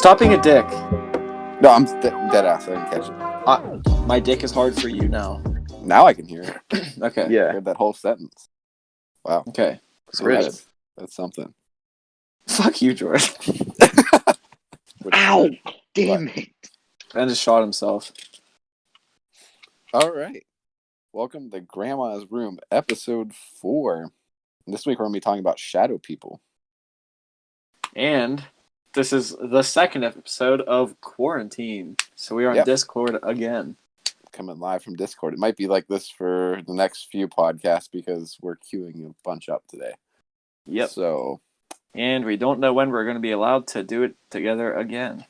Stop being a dick. No, I'm dead ass. I didn't catch it. My dick is hard for you now. Now I can hear it. Okay. I Yeah. heard that whole sentence. Wow. Okay. So Good. that's something. Fuck you, George. Ow! Damn it. Ben just shot himself. All right. Welcome to Grandma's Room, episode 4. And this week we're going to be talking about shadow people. And this is the second episode of Quarantine. So we are on Discord again. Coming live from Discord. It might be like this for the next few podcasts because we're queuing a bunch up today. Yep. So. And we don't know when we're going to be allowed to do it together again.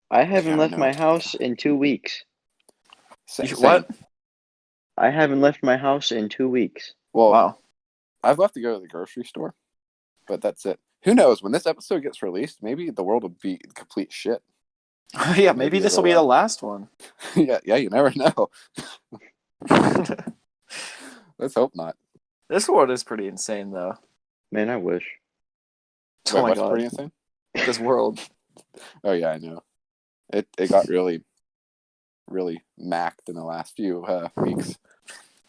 I haven't left my house in 2 weeks. What? I haven't left my house in 2 weeks. Well, wow. I've left to go to the grocery store, but that's it. Who knows? When this episode gets released, maybe the world will be complete shit. Yeah, maybe this will be the last one. yeah, you never know. Let's hope not. This world is pretty insane, though. Man, I wish. Oh my what's god. pretty insane? This world. Oh yeah, I know. It got really macked in the last few weeks.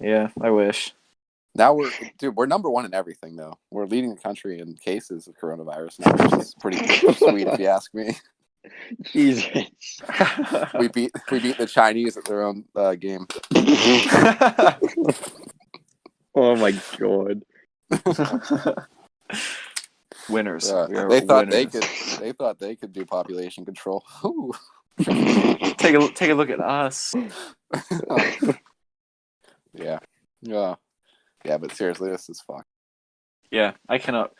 Yeah, I wish. Now we're number one in everything though. We're leading the country in cases of coronavirus now, which is pretty sweet if you ask me. Jesus. We beat the Chinese at their own game. Oh my god. Winners. They thought they could do population control. Ooh. Take a look at us. Yeah. Yeah, but seriously, this is fucked. Yeah, I cannot.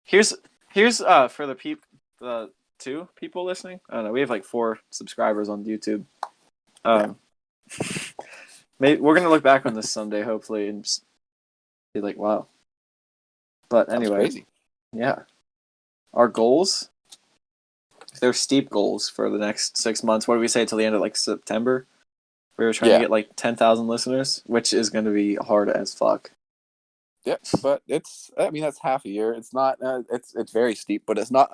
Here's for the 2 people listening. I don't know. We have like 4 subscribers on YouTube. Maybe we're gonna look back on this someday, hopefully, and just be like, wow. But anyway, crazy. Yeah, our goals. They're steep goals for the next 6 months. What do we say till the end of like September? We were trying to get like 10,000 listeners, which is going to be hard as fuck. Yeah, but that's half a year. It's not. It's very steep, but it's not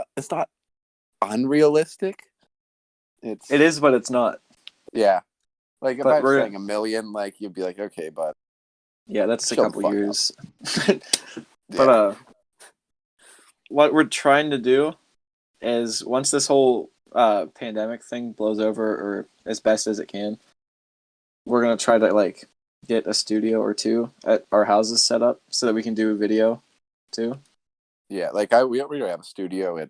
unrealistic. It is, but it's not. Yeah, like if I was saying 1 million, like you'd be like, okay, but yeah, that's a couple years. Yeah. But what we're trying to do is once this whole pandemic thing blows over, or as best as it can, we're gonna try to like get a studio or 2 at our houses set up so that we can do video too. Yeah, like we already have a studio at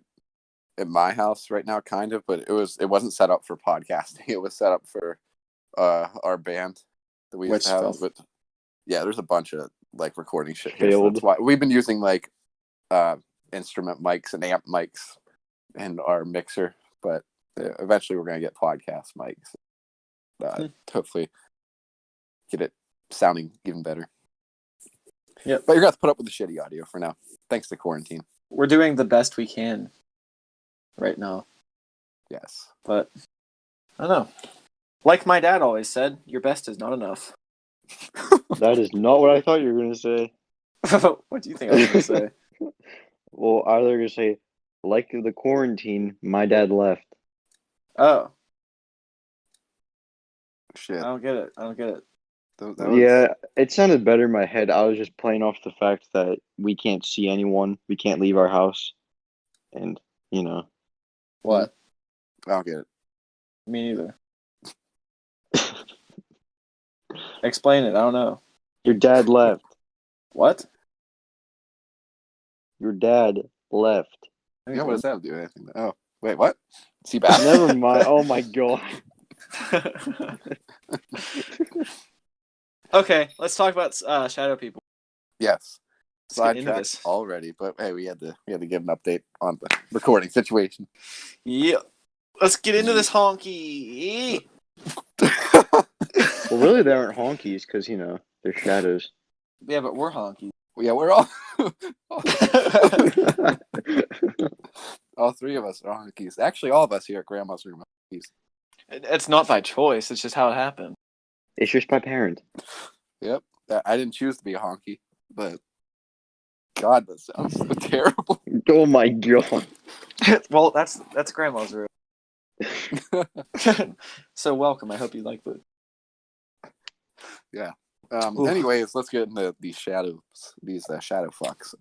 my house right now, kind of, but it wasn't set up for podcasting. It was set up for our band that we used to have. But yeah, there's a bunch of like recording shit here. So that's why we've been using like instrument mics and amp mics and our mixer, but eventually we're gonna get podcast mics. Hopefully get it sounding even better. Yeah, but you're gonna have to put up with the shitty audio for now, thanks to quarantine. We're doing the best we can right now. Yes, but I don't know. Like my dad always said, your best is not enough. That is not what I thought you were going to say. What do you think I was going to say? Well, I was going to say, like the quarantine, my dad left. Oh. Shit. I don't get it. Yeah, it sounded better in my head. I was just playing off the fact that we can't see anyone. We can't leave our house. And, you know. What? I don't get it. Me neither. Explain it. I don't know. Your dad left. What? Your dad left. Yeah, what does that do? Anything? Oh, wait, what? Is he back? Never mind. Oh my god. Okay, let's talk about shadow people. Yes. Sidetracked already, but hey, we had to give an update on the recording situation. Yeah. Let's get into this honky. Well, really, they aren't honkies because, you know, they're shadows. Yeah, but we're honky. Yeah, we're all... all 3 of us are honkies. Actually, all of us here at Grandma's Room are honkies. It's not by choice. It's just how it happened. It's just my parent. Yep. I didn't choose to be a honky, but... God, that sounds so terrible. Oh my god. Well, that's Grandma's room. So welcome. I hope you like food. Yeah. Oof. Anyways, let's get into these shadows. These shadow fucks.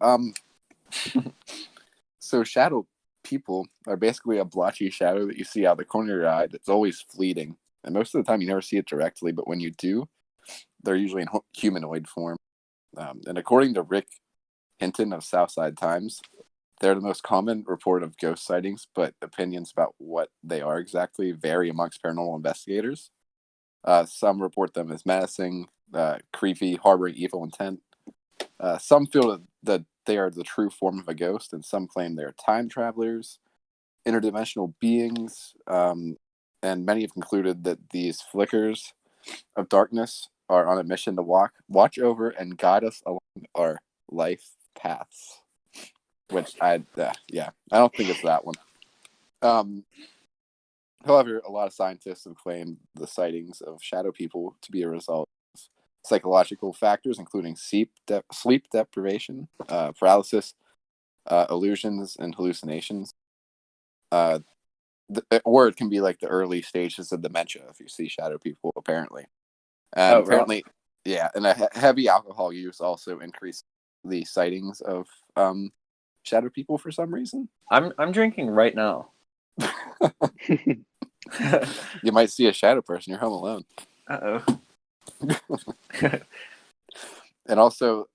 So shadow people are basically a blotchy shadow that you see out of the corner of your eye that's always fleeting. And most of the time you never see it directly, but when you do, they're usually in humanoid form. And according to Rick Hinton of Southside Times, they're the most common report of ghost sightings, but opinions about what they are exactly vary amongst paranormal investigators. Some report them as menacing, creepy, harboring evil intent. Some feel that they are the true form of a ghost, and some claim they're time travelers, interdimensional beings, and many have concluded that these flickers of darkness are on a mission to watch over and guide us along our life paths. Which I don't think it's that one. However, a lot of scientists have claimed the sightings of shadow people to be a result of psychological factors, including sleep deprivation, paralysis, illusions, and hallucinations. Or it can be like the early stages of dementia if you see shadow people, apparently. And apparently, right. Yeah, and a heavy alcohol use also increased the sightings of shadow people for some reason. I'm drinking right now. You might see a shadow person. You're home alone. Uh-oh. And also,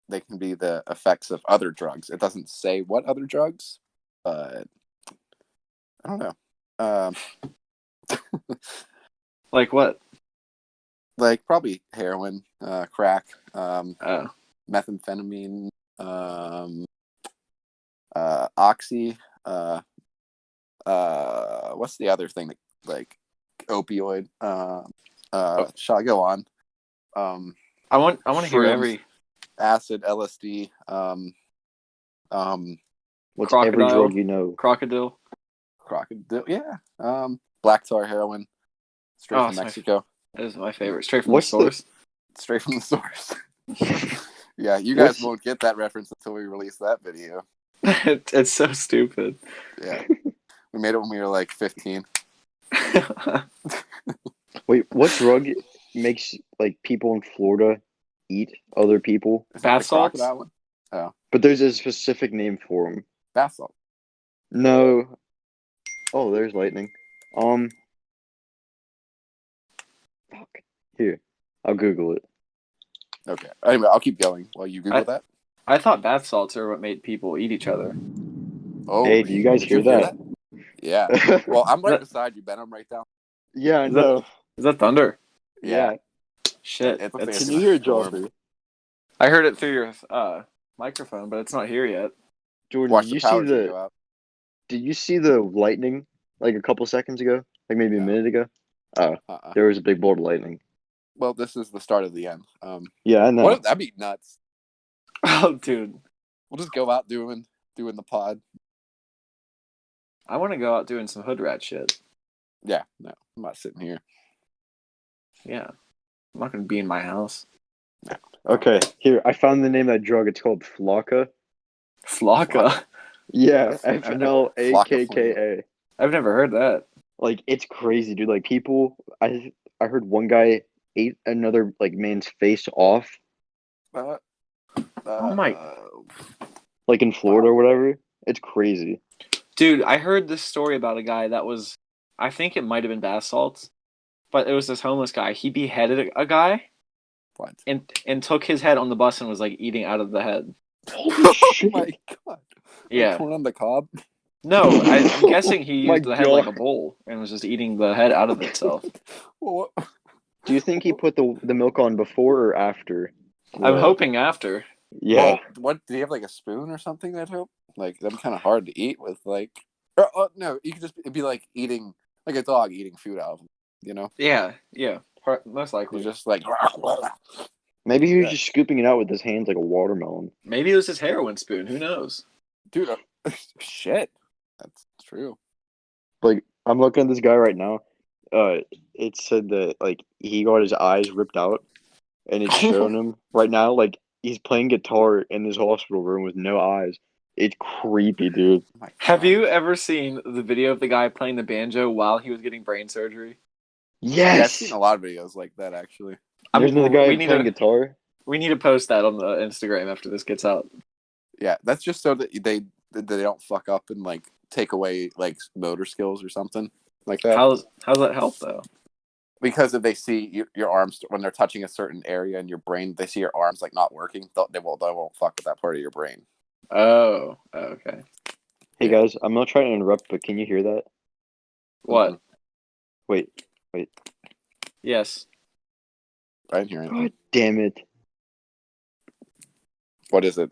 they can be the effects of other drugs. It doesn't say what other drugs, but I don't know. Like what? Like probably heroin, crack, Oh. methamphetamine, oxy. What's the other thing that like opioid? Shall I go on? I want to hear shrooms, every acid, LSD, What's crocodile. every drug you know? Crocodile. yeah, black tar heroin, straight from Mexico. That is my favorite. Straight from the source. Straight from the source. Yeah, you guys won't get that reference until we release that video. It's so stupid. Yeah, we made it when we were like 15. Wait, what drug makes like people in Florida eat other people? Bath salts? Crocodile one? Oh. But there's a specific name for them. Bath salt. No. Oh, there's lightning. Fuck. Here, I'll Google it. Okay. Anyway, I'll keep going while you Google that. I thought bath salts are what made people eat each other. Oh, hey, do you guys hear that? Yeah. Well, I'm right beside you, Ben. I'm right down. Yeah, I know. Is that thunder? Yeah. Shit. Can you hear it, Joffrey? I heard it through your microphone, but it's not here yet. Jordan, Watch the power go out. Did you see the lightning like a couple seconds ago? Like maybe a minute ago? Oh, there was a big bolt of lightning. Well, this is the start of the end. Yeah, I know. That'd be nuts. Oh, dude. We'll just go out doing the pod. I want to go out doing some hood rat shit. Yeah, no, I'm not sitting here. Yeah. I'm not going to be in my house. No. Okay, here, I found the name of that drug. It's called Flocka. Flocka? Yeah, FLAKKA. I've never heard that. Like, it's crazy, dude. Like, people, I heard one guy ate another, like, man's face off. Oh my. Like, in Florida or whatever. It's crazy. Dude, I heard this story about a guy that was, I think it might have been bath salts, but it was this homeless guy. He beheaded a guy. What? And took his head on the bus and was, like, eating out of the head. Holy shit. Oh my god. Yeah. Like corn on the cob? No, I'm guessing he used the head God. like a bowl and was just eating the head out of itself. What? Do you think he put the milk on before or after? I'm hoping after. Yeah. Well, what, did he have like a spoon or something, I'd hope? Like, that'd be kind of hard to eat with, like... no, you could just... It'd be like eating... Like a dog eating food out of him, you know? Yeah. Most likely. You're just like... Maybe he was just scooping it out with his hands like a watermelon. Maybe it was his heroin spoon. Who knows? Dude, shit. That's true. Like, I'm looking at this guy right now. It said that, like, he got his eyes ripped out, and it's showing him right now, like, he's playing guitar in his hospital room with no eyes. It's creepy, dude. Oh my Have God. you ever seen the video of the guy playing the banjo while he was getting brain surgery? Yeah, I've seen Yes. a lot of videos like that actually. There's another guy We need playing to guitar. post that on the Instagram after this gets out. Yeah, that's just so that they don't fuck up and like take away like motor skills or something like that. How's that help though? Because if they see your arms when they're touching a certain area in your brain, they see your arms like not working. They won't fuck with that part of your brain. Oh, okay. Hey Yeah. guys, I'm not trying to interrupt, but can you hear that? What? Mhm. Wait. Yes. I didn't hear anything. God damn it. What is it?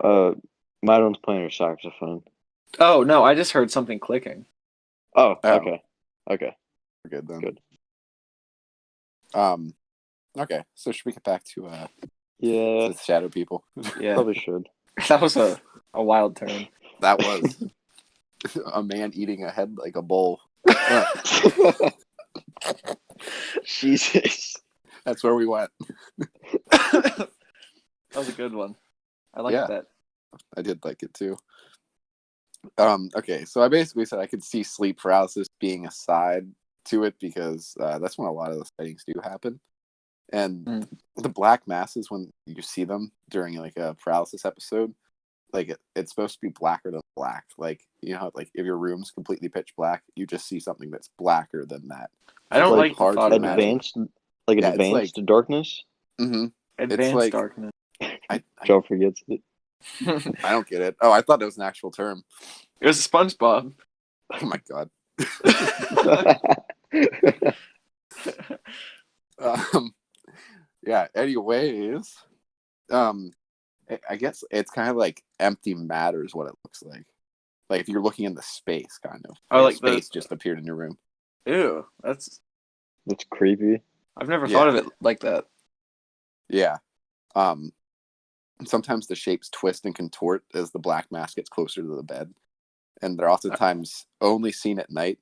Madeline's playing her saxophone. Oh no, I just heard something clicking. Oh, Oh. okay. Okay. We're good then. Good. Okay. So should we get back to Yeah, the shadow people? Yeah, probably should. that was a wild turn. That was a man eating a head like a bowl. Jesus. That's where we went. That was a good one. I like Yeah. that. I did like it too. Okay, so I basically said I could see sleep paralysis being a side to it because that's when a lot of the sightings do happen. And the black masses, when you see them during like a paralysis episode, like it's supposed to be blacker than black. Like, you know, like if your room's completely pitch black, you just see something that's blacker than that. I don't like like the thought of that. Advanced, Yeah, it's advanced darkness. Mm-hmm. It's Advanced like darkness. Joe forgets it. I don't get it. Oh, I thought it was an actual term. It was SpongeBob. Oh my god. Yeah. Anyways, I guess it's kind of like empty matter is what it looks like. Like if you're looking in the space, kind of. Oh, like space just appeared in your room. Ew, that's creepy. I've never Yeah. thought of it like that. Yeah. Sometimes the shapes twist and contort as the black mass gets closer to the bed, and they're oftentimes only seen at night.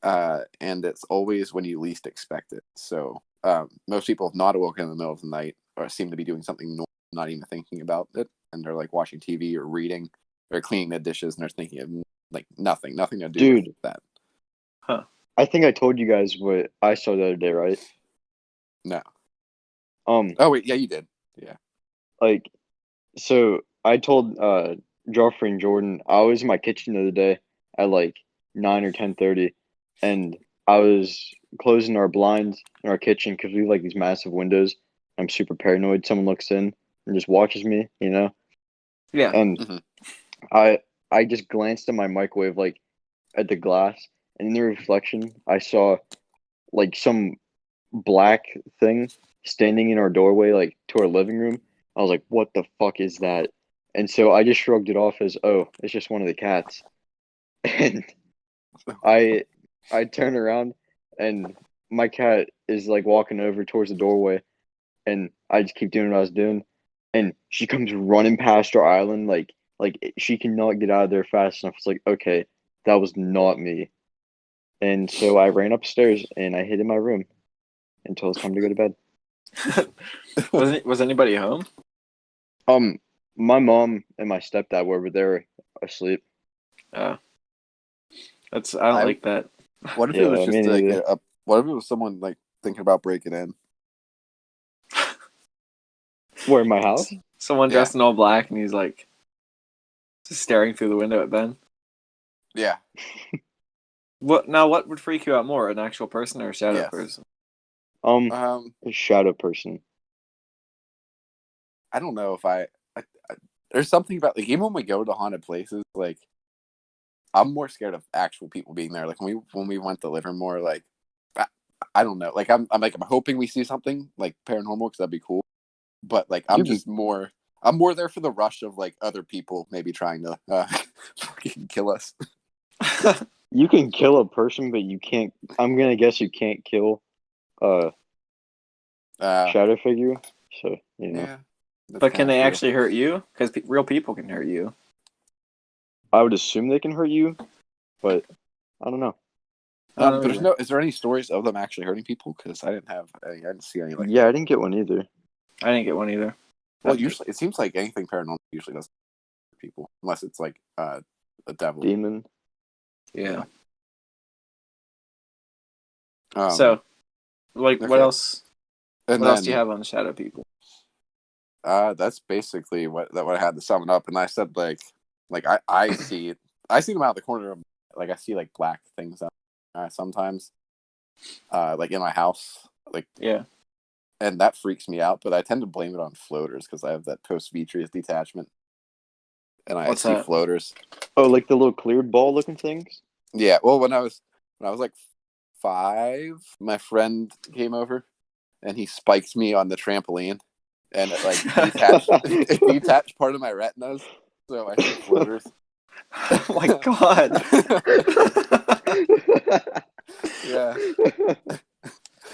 And it's always when you least expect it. So most people have not awoken in the middle of the night or seem to be doing something normal, not even thinking about it, and they're like watching TV or reading or cleaning the dishes, and they're thinking of like nothing to do with that. Huh. I think I told you guys what I saw the other day, right? No. Oh wait, yeah, you did. Yeah. Like, so I told Joffrey and Jordan I was in my kitchen the other day at like 9 or 10:30, and I was closing our blinds in our kitchen because we have like these massive windows. I'm super paranoid. Someone looks in and just watches me, you know. Yeah. And Mm-hmm. I just glanced at my microwave, like at the glass, and in the reflection, I saw like some black thing standing in our doorway, like to our living room. I was like, "What the fuck is that?" And so I just shrugged it off as, "Oh, it's just one of the cats." And I turn around, and my cat is like walking over towards the doorway, and I just keep doing what I was doing, and she comes running past our island, like she cannot get out of there fast enough. It's like, okay, that was not me. And so I ran upstairs and I hid in my room until it's time to go to bed. Was anybody home? My mom and my stepdad were, but they were asleep. I don't like that. What if Yeah, it was me just like neither. what if it was someone like thinking about breaking in? Where, in my house? Someone dressed in all black and he's like just staring through the window at Ben. Yeah. What would freak you out more, an actual person or a shadow Yes. person? A shadow person. I don't know if I there's something about like even when we go to haunted places, like I'm more scared of actual people being there. Like when we went to Livermore, like I don't know. Like I'm hoping we see something like paranormal because that'd be cool. But like I'm more there for the rush of like other people maybe trying to fucking kill us. You can kill a person, but you can't. I'm gonna guess you can't kill a shadow figure. So you know. Yeah. But can they actually hurt you? Because real people can hurt you. I would assume they can hurt you, but I don't know. Is there any stories of them actually hurting people? Because I didn't see any. Like yeah, I didn't get one either. I didn't get one either. Well, usually it seems like anything paranormal usually doesn't hurt people, unless it's like a devil. Demon. Yeah. Um, So, like, okay. what else? And what then, else do you have on shadow people? That's basically what I had to sum it up. And I said like I see them out of the corner of, like, I see like black things sometimes, like in my house, like, Yeah. and that freaks me out. But I tend to blame it on floaters because I have that post-vitreous detachment, and I What's see that? floaters. Oh, like the little cleared ball looking things? Yeah. Well, when I was like 5, my friend came over, and he spiked me on the trampoline, and it like detached part of my retinas, so I see floaters. Oh my god. Yeah.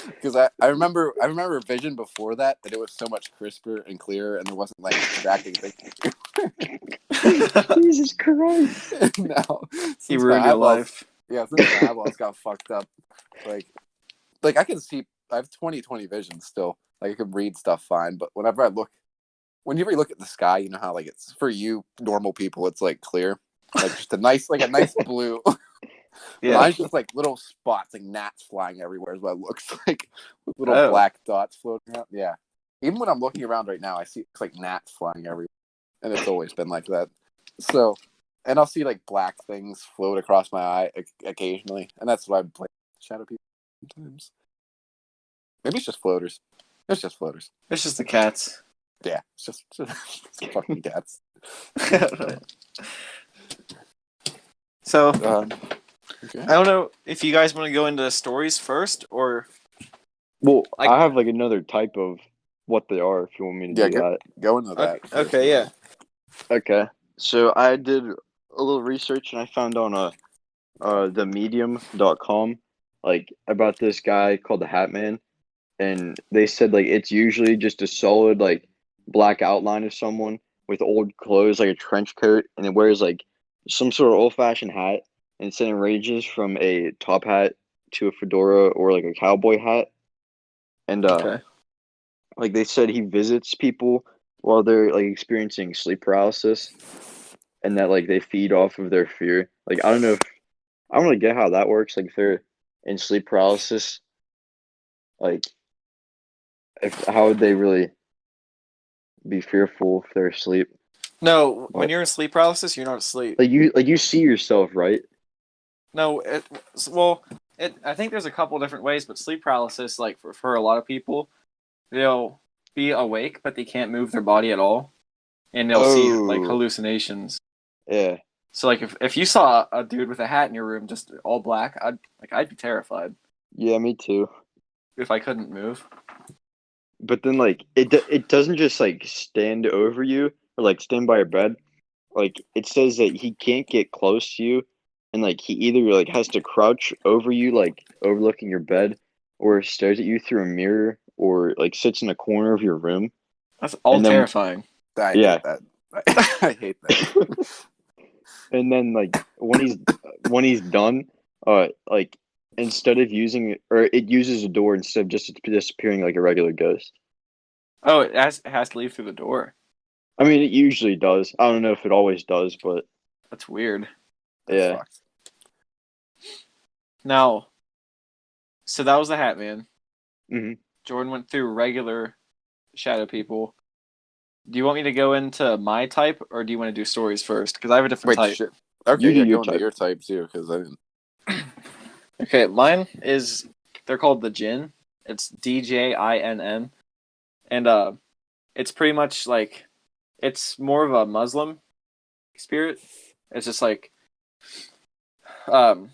Because I remember Vision before that, and it was so much crisper and clearer, and there wasn't like distracting things. Jesus Christ! Now, He since my ruined your eyeballs, life. since my eyeballs got fucked up, like I can see. I have 20/20 vision still. Like, I can read stuff fine, but whenever you look at the sky, you know how, like, it's for you normal people, it's like clear, like just a nice blue. Yeah. Mine's just like little spots, like gnats flying everywhere is what it looks like, with little black dots floating around. Yeah. Even when I'm looking around right now, I see it's like gnats flying everywhere. And it's always been like that. So, and I'll see like black things float across my eye occasionally. And that's what I play shadow people sometimes. Maybe it's just floaters. It's just floaters. It's just the cats. Yeah, it's just fucking cats. So, okay. I don't know if you guys want to go into stories first, or... Well, I have like another type of what they are, if you want me to do that. Go into that. Okay, yeah. Okay. So I did a little research, and I found on themedium.com, like, about this guy called the Hat Man, and they said like it's usually just a solid like black outline of someone with old clothes, like a trench coat, and it wears like some sort of old-fashioned hat, and it's in ranges from a top hat to a fedora or like a cowboy hat. And Okay. like they said, he visits people while they're like experiencing sleep paralysis, and that like they feed off of their fear. Like, I don't know if I don't really get how that works. Like, if they're in sleep paralysis, like, if how would they really be fearful if they're asleep? No, when But you're in sleep paralysis, you're not asleep. like you see yourself, right? No, I think there's a couple different ways, but sleep paralysis, like for a lot of people, they'll be awake, but they can't move their body at all, and they'll see like hallucinations. Yeah. So like if you saw a dude with a hat in your room, just all black, I'd be terrified Yeah, me too. if I couldn't move. But then like it doesn't just like stand over you or like stand by your bed. Like, it says that he can't get close to you, and like he either like has to crouch over you, like overlooking your bed, or stares at you through a mirror, or like sits in a corner of your room. That's all And then terrifying. I yeah, hate that. I hate that. and then like when he's done, like instead of using it, or it uses a door instead of just disappearing like a regular ghost. Oh, it has to leave through the door. I mean, it usually does. I don't know if it always does, but That's weird. That's yeah. fucked. Now, so that was the Hat Man. hmm Jordan went through regular shadow people. Do you want me to go into my type, or do you want to do stories first? Because I have a different type. Shit. Okay, You do your go into type. your type too, because I didn't. Okay, mine is, they're called the Jinn. It's DJINN, and it's pretty much like, it's more of a Muslim spirit. It's just like, um,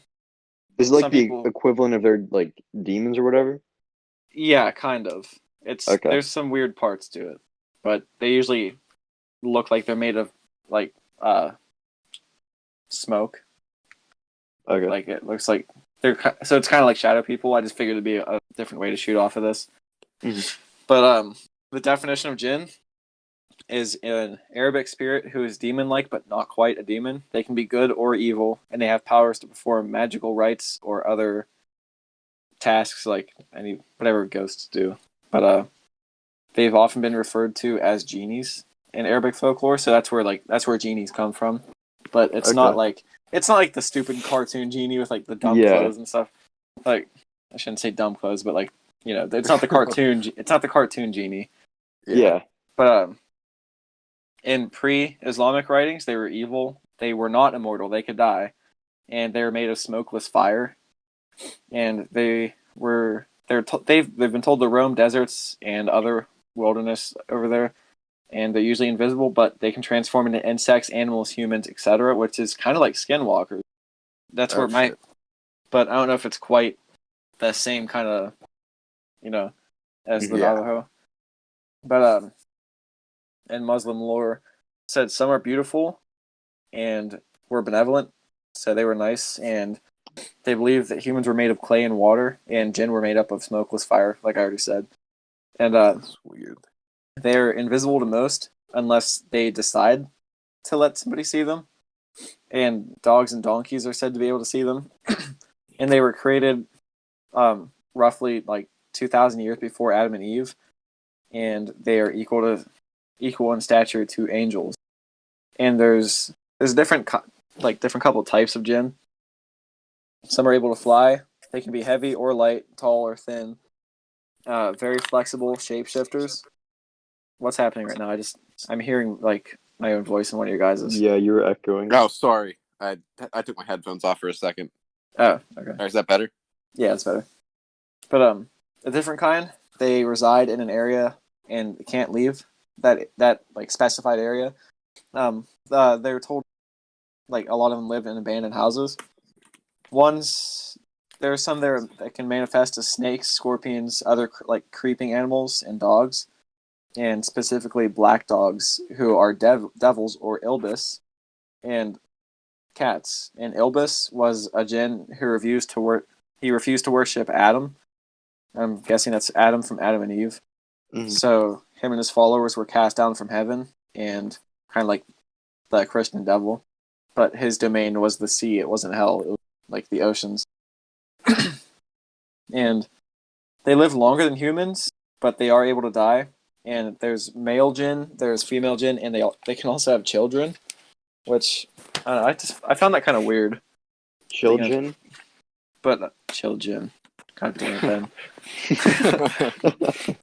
Is it like some the people, equivalent of their like demons or whatever? yeah, kind of. Okay. There's some weird parts to it, but they usually look like they're made of like smoke. Okay. Like it looks like so it's kind of like shadow people. I just figured it'd be a different way to shoot off of this. Mhm. But the definition of jinn is an Arabic spirit who is demon-like but not quite a demon. They can be good or evil, and they have powers to perform magical rites or other tasks like whatever ghosts do. But they've often been referred to as genies, in Arabic folklore, so that's where genies come from. But it's Okay. not like the stupid cartoon genie with like the dumb Yeah. clothes and stuff. Like I shouldn't say dumb clothes, but like it's not the cartoon. It's not the cartoon genie. Yeah. But in pre-Islamic writings, they were evil. They were not immortal. They could die, and they were made of smokeless fire. And they've been told to roam deserts and other wilderness over there, and they're usually invisible, but they can transform into insects, animals, humans, etc., which is kind of like skinwalkers. That's where shit. but I don't know if it's quite the same kind of, as the Navajo. But in Muslim lore, said some are beautiful and were benevolent, so they were nice, and they believe that humans were made of clay and water, and jinn were made up of smokeless fire, like I already said. And That's weird. they're invisible to most unless they decide to let somebody see them. And dogs and donkeys are said to be able to see them. And they were created roughly like 2,000 years before Adam and Eve, and they are equal in stature to angels. And there's different couple types of jinn. Some are able to fly. They can be heavy or light, tall or thin. Very flexible shapeshifters. What's happening right now? I'm hearing like my own voice in one of your guys's. Yeah, you're echoing. Oh, sorry. I took my headphones off for a second. Oh, okay. Right, is that better? Yeah, it's better. But a different kind, they reside in an area and can't leave that like specified area. They're told like a lot of them live in abandoned houses. There are some there that can manifest as snakes, scorpions, other like creeping animals, and dogs, and specifically black dogs who are devils or ilbis, and cats. And ilbis was a jinn who refused to worship Adam. I'm guessing that's Adam from Adam and Eve. Mhm. So him and his followers were cast down from heaven, and kind of like the Christian devil. But his domain was the sea. It wasn't hell. It was like the oceans. And they live longer than humans, but they are able to die. And there's male jinn, there's female jinn, and they can also have children, which I found that kind of weird. Children? But children, God damn it, Ben.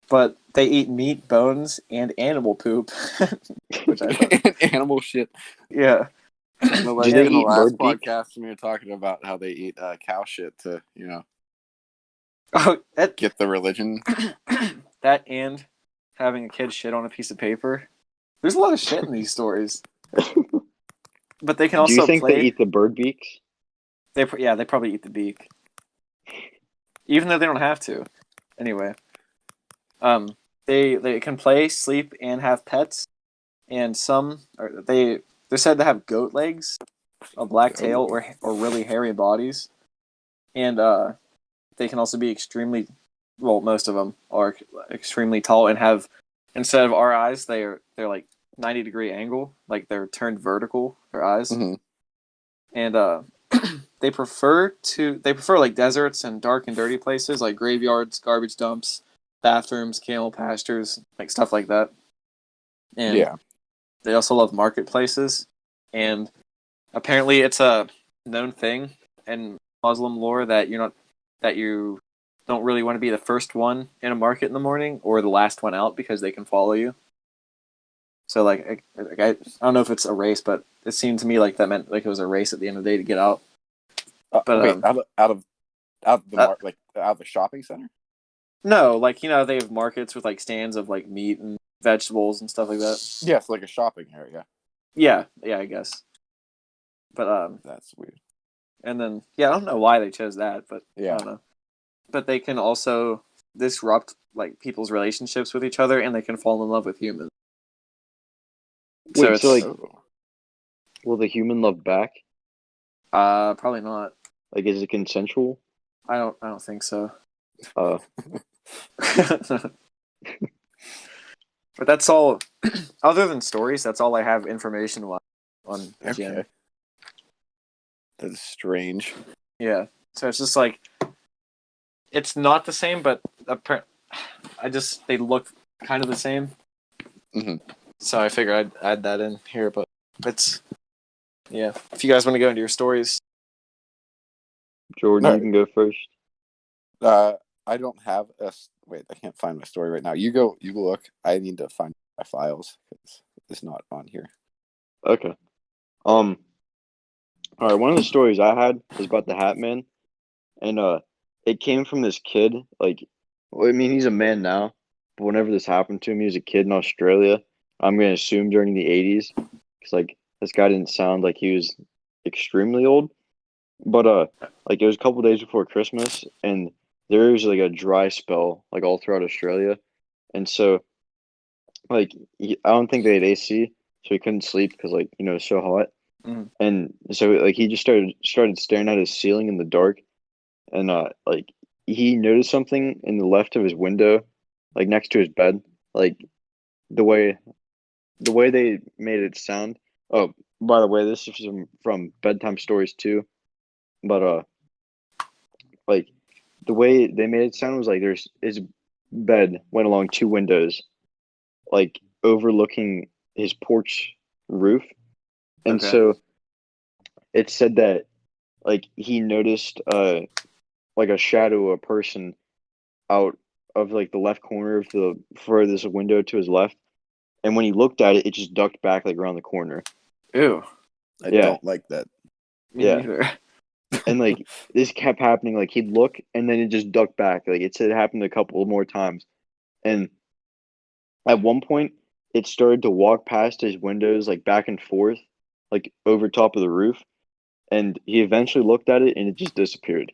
But they eat meat, bones, and animal poop, which I thought. Animal shit. Yeah. Well, like Do they in the eat last bird beak? podcast, we were talking about how they eat cow shit to, Oh, get the religion. That and having a kid shit on a piece of paper. There's a lot of shit in these stories. But they can also Do you think play. they eat the bird beaks? They probably eat the beak, even though they don't have to. Anyway, they can play, sleep, and have pets, and they're said to have goat legs, a black tail, or really hairy bodies, and they can also be most of them are extremely tall and have, instead of our eyes, they're like 90-degree angle, like they're turned vertical, their eyes. Mm-hmm. And they prefer like deserts and dark and dirty places like graveyards, garbage dumps, bathrooms, camel pastures, like stuff like that. And they also love marketplaces, and apparently it's a known thing in Muslim lore that you don't really want to be the first one in a market in the morning or the last one out because they can follow you. So like I don't know if it's a race, but it seemed to me like that meant like it was a race at the end of the day to get out. But wait, out of the shopping center? No, like they have markets with like stands of like meat and vegetables and stuff like that. Yes, like a shopping area. Yeah, I guess. But that's weird. And then I don't know why they chose that, but I Yeah. don't know. But they can also disrupt like people's relationships with each other, and they can fall in love with humans. Wait, so like, will the human love back? Probably not. Like, is it consensual? I don't think so. But that's all. Other than stories, that's all I have information on Jinn. That's strange. Yeah, so it's just like it's not the same, but they look kind of the same. Mm-hmm. So I figured I'd add that in here, but it's yeah. If you guys want to go into your stories, Jordan, you can go first. I don't have a. Wait, I can't find my story right now. You go look. I need to find my files because it's not on here. Okay. All right. One of the stories I had is about the Hat Man, and it came from this kid. Like, well, I mean, he's a man now, but whenever this happened to him, he was a kid in Australia. I'm gonna assume during the '80s, because like this guy didn't sound like he was extremely old. But like it was a couple days before Christmas, and there was like a dry spell like all throughout Australia, and so like I don't think they had AC, so he couldn't sleep because like it's so hot, and so like he just started staring at his ceiling in the dark, and like he noticed something in the left of his window, like next to his bed, like the way they made it sound. Oh, by the way, this is from bedtime stories too, but like the way they made it sound was like there's his bed went along two windows, like overlooking his porch roof, and okay. so it said that like he noticed like a shadow, a person out of like the left corner of the furthest window to his left, and when he looked at it, it just ducked back like around the corner. Ew. I Yeah. don't like that. Me Yeah. neither. And like this kept happening. Like he'd look and then it just ducked back. Like it said it happened a couple more times. And at one point it started to walk past his windows like back and forth, like over top of the roof. And he eventually looked at it and it just disappeared.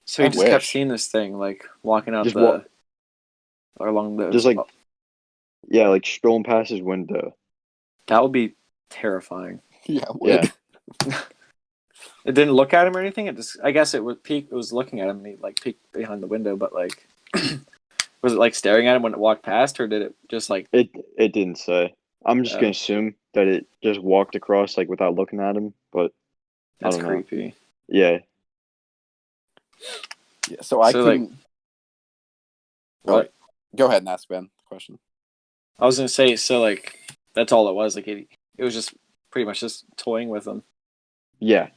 So he I just kept wish. seeing this thing, like walking out Just or along those. just like yeah, like strolling past his window. That would be terrifying. Yeah, Yeah. It didn't look at him or anything. It just, I guess it would peek. It was looking at him. And he like peeked behind the window, but like, was it like staring at him when it walked past, or did it just like? It didn't say. I'm just gonna assume that it just walked across like without looking at him, but I That's don't know. creepy. Yeah. Yeah. So I couldn't. What? Go ahead and ask Ben the question. I was gonna say, so like that's all it was. Like it was just pretty much just toying with him. Yeah.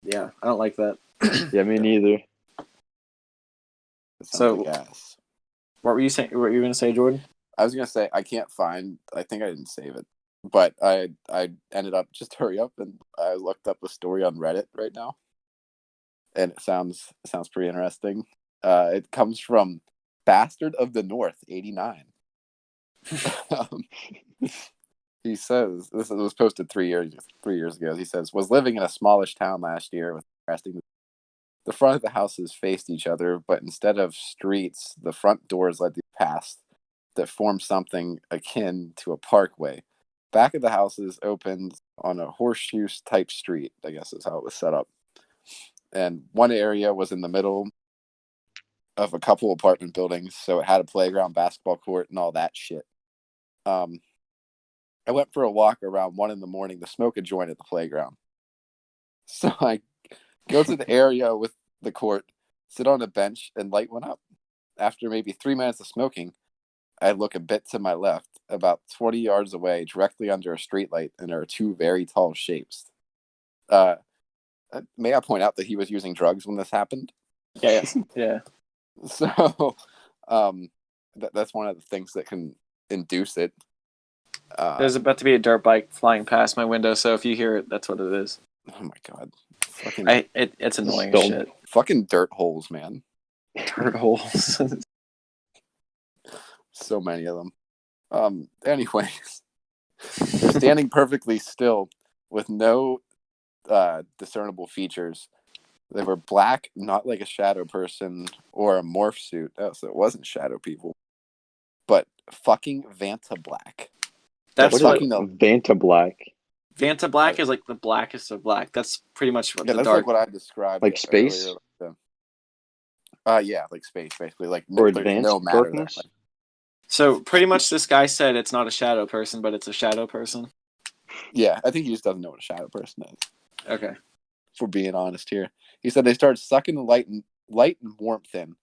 Yeah, I don't like that. Yeah, me neither. So, like ass. What were you saying? What were you gonna say, Jordan? I was gonna say I can't find. I think I didn't save it, but I ended up just hurry up and I looked up a story on Reddit right now, and it sounds pretty interesting. It comes from Bastard of the North 89. He says this was posted 3 years ago. He says was living in a smallish town last year with resting. The front of the houses faced each other, but instead of streets, the front doors led to paths that formed something akin to a parkway. Back of the houses opened on a horseshoe type street, I guess is how it was set up. And one area was in the middle of a couple apartment buildings, so it had a playground, basketball court, and all that shit. I went for a walk around 1 a.m. to smoke a joint at the playground. So I go to the area with the court, sit on a bench, and light one up. After maybe 3 minutes of smoking, I look a bit to my left, about 20 yards away, directly under a streetlight, and there are two very tall shapes. May I point out that he was using drugs when this happened? Yeah. So, that's one of the things that can induce it. There's about to be a dirt bike flying past my window, so if you hear it, that's what it is. Oh my god! It's annoying as shit. Fucking dirt holes, man. Dirt holes. So many of them. Anyways, they're standing perfectly still with no discernible features. They were black, not like a shadow person or a morph suit. Oh, so it wasn't shadow people, but fucking Vanta black. That's fucking Vanta black. Vanta black is like the blackest of black. That's pretty much what the that's dark. Like what I described. Like space. Earlier. Yeah, like space, basically. Like or advanced no matter darkness. There. So pretty much, this guy said it's not a shadow person, but it's a shadow person. Yeah, I think he just doesn't know what a shadow person is. Okay. For being honest here, he said they started sucking the light and warmth in.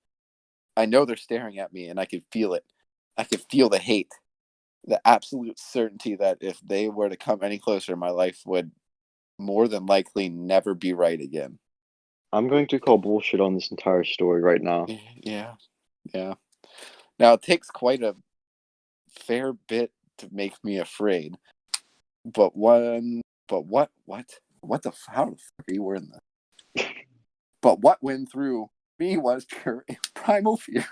I know they're staring at me, and I could feel it. I could feel the hate, the absolute certainty that if they were to come any closer, my life would more than likely never be right again. I'm going to call bullshit on this entire story right now. Yeah. Now, it takes quite a fair bit to make me afraid. But how the fuck are you wearing this? But what went through me was pure primal fear.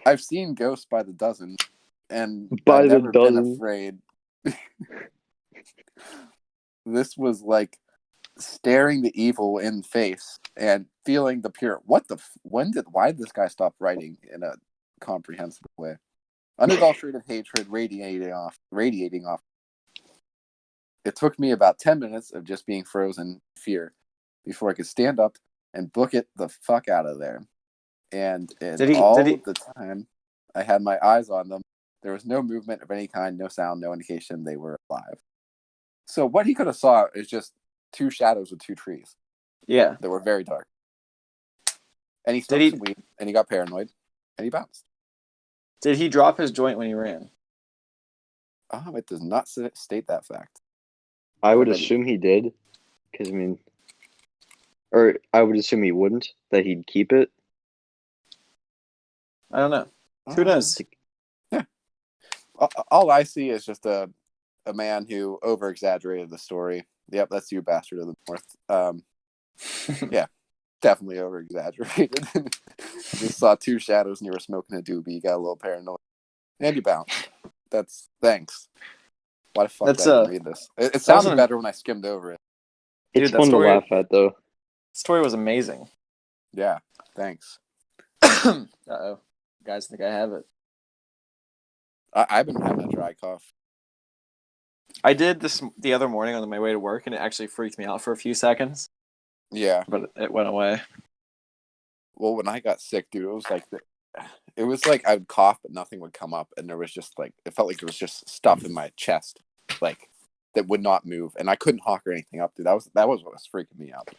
I've seen ghosts by the dozen, and I've never been afraid. This was like staring the evil in the face and feeling the pure. Why did this guy stop writing in a comprehensible way? Unadulterated hatred radiating off. It took me about 10 minutes of just being frozen in fear before I could stand up and book it the fuck out of there. And the time I had my eyes on them, there was no movement of any kind, no sound, no indication they were alive. So what he could have saw is just two shadows with two trees. Yeah. That were very dark. And he smoked some weed, and he got paranoid, and he bounced. Did he drop his joint when he ran? It does not state that fact. I would assume he did, because or I would assume he wouldn't, that he'd keep it. I don't know. Who knows? Yeah. All I see is just a man who over-exaggerated the story. Yep, that's you, bastard of the North. Yeah, definitely over-exaggerated. Just saw two shadows and you were smoking a doobie. You got a little paranoid. And you bounced. Thanks. Why the fuck did I even read this? It sounded better when I skimmed over it. It's fun to laugh at, though. The story was amazing. Yeah, thanks. Uh-oh. Guys think I have it. I've been having a dry cough. I did this the other morning on my way to work, and it actually freaked me out for a few seconds. Yeah. But it went away. Well, when I got sick, dude, it was like I'd cough, but nothing would come up. And there was just it felt like there was just stuff in my chest, that would not move. And I couldn't hawk or anything up, dude. That was what was freaking me out.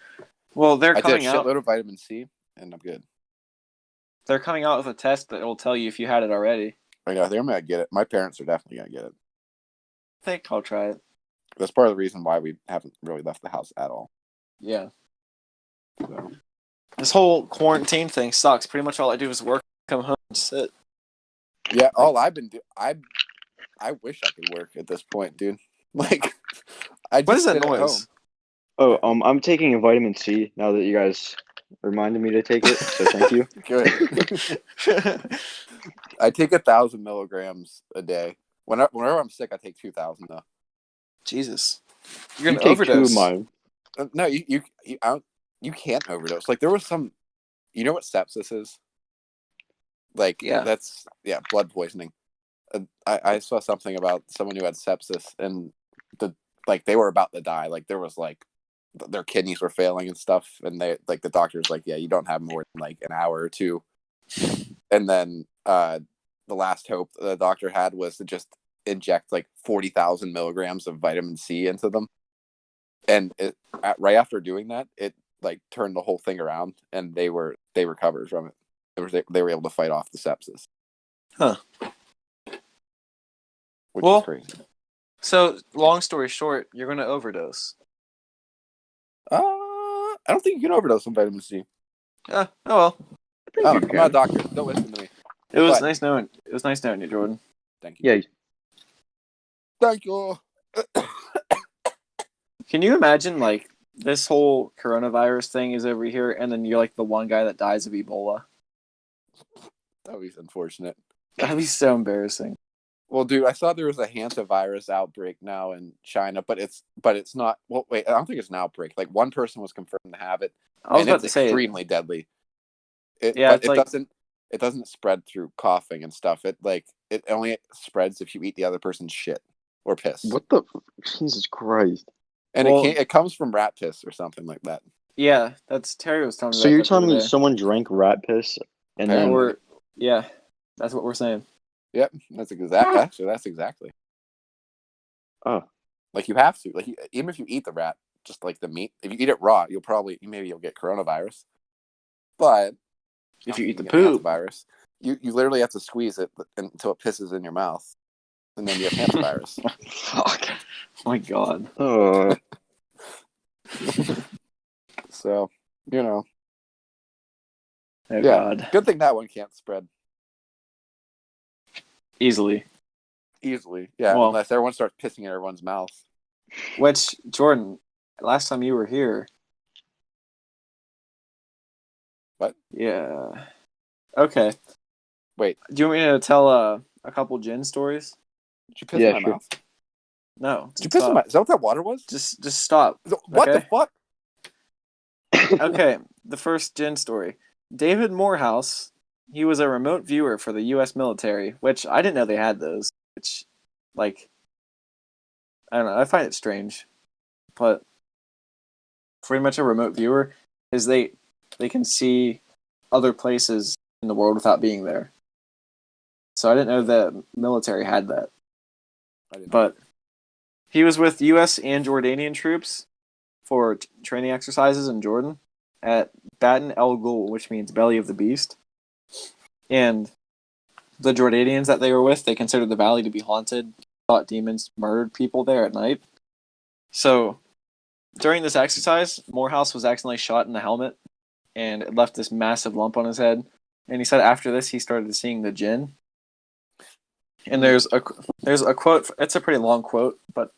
Well, I did a shitload of vitamin C, and I'm good. They're coming out with a test that will tell you if you had it already. I think I'm going to get it. My parents are definitely going to get it. I think I'll try it. That's part of the reason why we haven't really left the house at all. Yeah. So. This whole quarantine thing sucks. Pretty much all I do is work, come home, and sit. Yeah, all I've been doing. I wish I could work at this point, dude. I just what is that sit noise? at home. Oh, I'm taking a vitamin C now that you guys reminded me to take it, so thank you. Good. I take 1,000 milligrams a day. Whenever I'm sick, I take 2,000 though. Jesus, you're gonna overdose. 2 of mine. No, you can't overdose. There was some. You know what sepsis is? That's blood poisoning. I saw something about someone who had sepsis and they were about to die. There was their kidneys were failing and stuff, and they the doctor's yeah, you don't have more than an hour or two. And then the last hope the doctor had was to just inject 40,000 milligrams of vitamin C into them, and right after doing that, it turned the whole thing around, and they recovered from it. They were able to fight off the sepsis. Huh. Which is crazy. So, long story short, you're going to overdose. I don't think you can overdose on vitamin C. Oh well. I'm not a doctor. Don't listen to me. It was nice knowing you, Jordan. Thank you. Yeah. Thank you. Can you imagine this whole coronavirus thing is over here, and then you're the one guy that dies of Ebola? That would be unfortunate. That'd be so embarrassing. Well, dude, I saw there was a hantavirus outbreak now in China, but it's not. Well, wait, I don't think it's an outbreak. One person was confirmed to have it. I was about to say extremely deadly. It doesn't spread through coughing and stuff. It only spreads if you eat the other person's shit or piss. What the Jesus Christ? And it comes from rat piss or something like that. Yeah, that's Terry was telling me. So you're telling me someone drank rat piss and then that's what we're saying. Yep, that's exactly. Oh, you have to even if you eat the rat, just the meat. If you eat it raw, you'll get coronavirus. But If you eat the get poop. hantavirus. You literally have to squeeze it until it pisses in your mouth, and then you have hantavirus. Fuck. Oh my god. So, you know. Oh Yeah. god. Good thing that one can't spread Easily. Yeah, Well, unless everyone starts pissing in everyone's mouth. which, Jordan, last time you were here. What? Yeah. Okay. Wait. Do you want me to tell a couple gin stories? Did you piss in my mouth? No. Did you piss in my... Is that what that water was? Just stop. What the fuck? Okay. The first gin story. David Morehouse, he was a remote viewer for the U.S. military, which I didn't know they had those. Which, like, I don't know. I find it strange. But pretty much a remote viewer is they can see other places in the world without being there. So I didn't know the military had that. But he was with U.S. and Jordanian troops for training exercises in Jordan at Batin El Ghul, which means belly of the beast. And the Jordanians that they were with, they considered the valley to be haunted, thought demons murdered people there at night. So during this exercise, Morehouse was accidentally shot in the helmet, and it left this massive lump on his head. And he said after this, he started seeing the jinn. And there's a quote. It's a pretty long quote, but